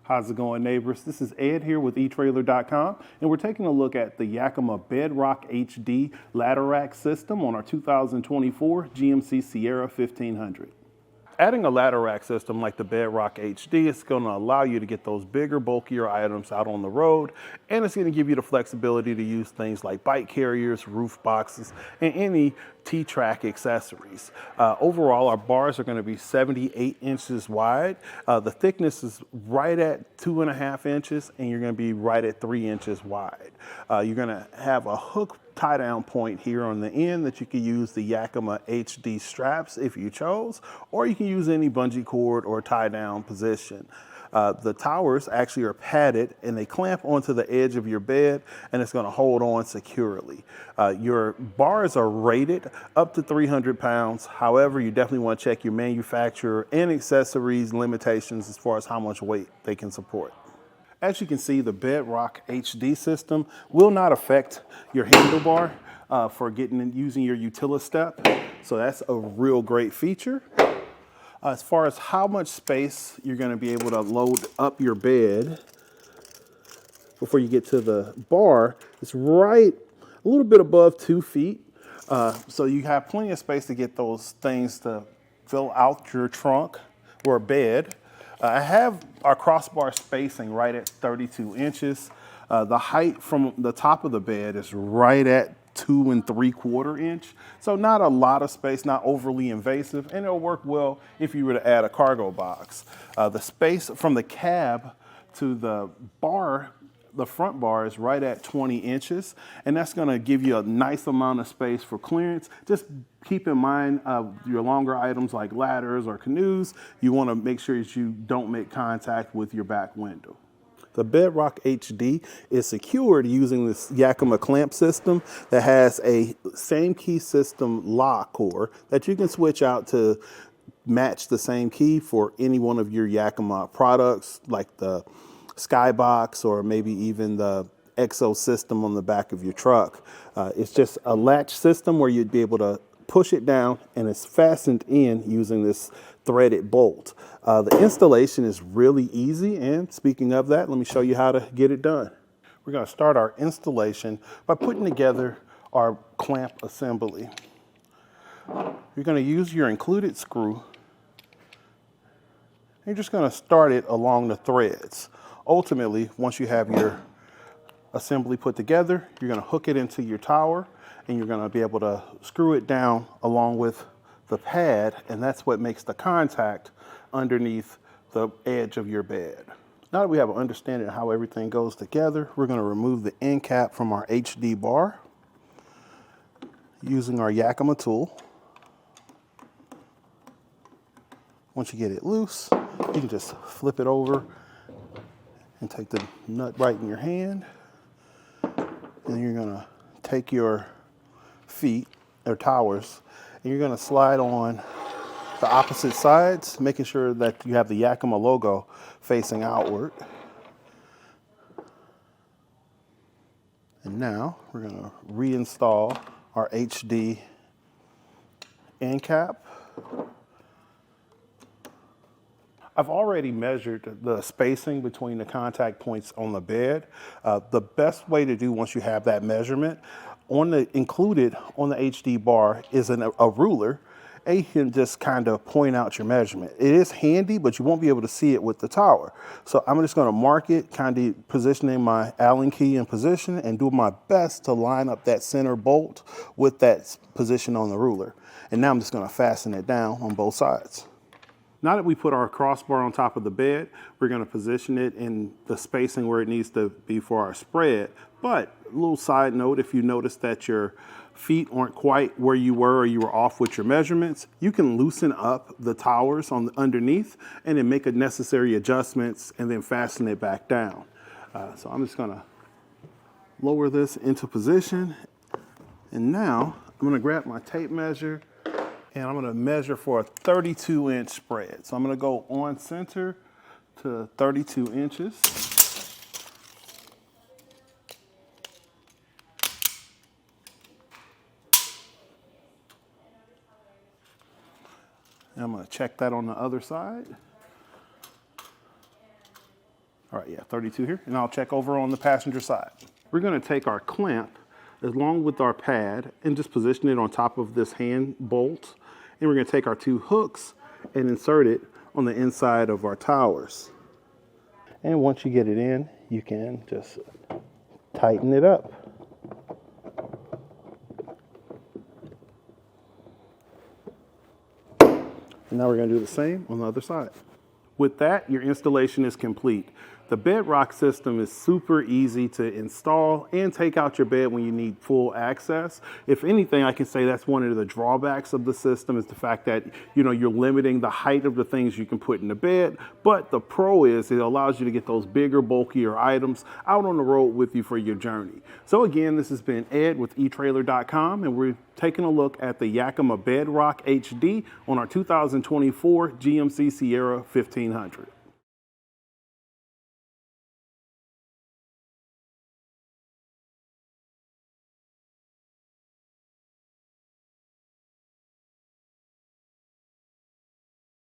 How's it going, neighbors? This is Ed here with etrailer.com, and we're taking a look at the Yakima BedRock HD ladder rack system on our 2024 GMC Sierra 1500. Adding a ladder rack system like the BedRock HD is going to allow you to get those bigger, bulkier items out on the road, and it's going to give you the flexibility to use things like bike carriers, roof boxes, and any T-track accessories. Overall, our bars are going to be 78 inches wide. The thickness is right at 2.5 inches, and you're going to be right at 3 inches wide. You're going to have a hook tie down point here on the end that you can use the Yakima HD straps if you chose, or you can use any bungee cord or tie down position. The towers actually are padded and they clamp onto the edge of your bed, and it's going to hold on securely. Your bars are rated up to 300 pounds. However, you definitely want to check your manufacturer and accessories limitations as far as how much weight they can support. As you can see, the BedRock HD system will not affect your handlebar for using your utility-step. So that's a real great feature. As far as how much space you're going to be able to load up your bed before you get to the bar, it's right a little bit above 2 feet. So you have plenty of space to get those things to fill out your trunk or bed. I have our crossbar spacing right at 32 inches. The height from the top of the bed is right at 2 3/4 inch. So not a lot of space, not overly invasive, and it'll work well if you were to add a cargo box. The space from the cab to the bar, the front bar, is right at 20 inches, and that's going to give you a nice amount of space for clearance. Just keep in mind your longer items like ladders or canoes, you want to make sure that you don't make contact with your back window. The BedRock HD is secured using this Yakima clamp system that has a same key system lock core that you can switch out to match the same key for any one of your Yakima products like the Skybox or maybe even the Exo system on the back of your truck. It's just a latch system where you'd be able to push it down, and it's fastened in using this threaded bolt. The installation is really easy, and speaking of that, let me show you how to get it done. We're going to start our installation by putting together our clamp assembly. You're going to use your included screw. You're just going to start it along the threads. Ultimately, once you have your assembly put together, you're going to hook it into your tower, and you're going to be able to screw it down along with the pad, and that's what makes the contact underneath the edge of your bed. Now that we have an understanding of how everything goes together, we're going to remove the end cap from our HD bar using our Yakima tool. Once you get it loose, you can just flip it over and take the nut right in your hand. And you're going to take your feet or towers, and you're going to slide on the opposite sides, making sure that you have the Yakima logo facing outward. And now we're going to reinstall our HD end cap. I've already measured the spacing between the contact points on the bed. The best way to do once you have that measurement, included on the HD bar is a ruler, and you can just kind of point out your measurement. It is handy, but you won't be able to see it with the tower. So I'm just going to mark it, kind of positioning my Allen key in position and do my best to line up that center bolt with that position on the ruler. And now I'm just going to fasten it down on both sides. Now that we put our crossbar on top of the bed, we're going to position it in the spacing where it needs to be for our spread. But a little side note, if you notice that your feet aren't quite where you were or you were off with your measurements, you can loosen up the towers on underneath and then make necessary adjustments and then fasten it back down. So I'm just going to lower this into position. And now I'm going to grab my tape measure, and I'm going to measure for a 32-inch spread. So I'm going to go on center to 32 inches. And I'm going to check that on the other side. All right, yeah, 32 here, and I'll check over on the passenger side. We're gonna take our clamp along with our pad and just position it on top of this hand bolt. And we're gonna take our 2 hooks and insert it on the inside of our towers. And once you get it in, you can just tighten it up. And now we're gonna do the same on the other side. With that, your installation is complete. The BedRock system is super easy to install and take out your bed when you need full access. If anything, I can say that's one of the drawbacks of the system is the fact that, you're limiting the height of the things you can put in the bed. But the pro is it allows you to get those bigger, bulkier items out on the road with you for your journey. So again, this has been Ed with etrailer.com, and we're taking a look at the Yakima BedRock HD on our 2024 GMC Sierra 1500.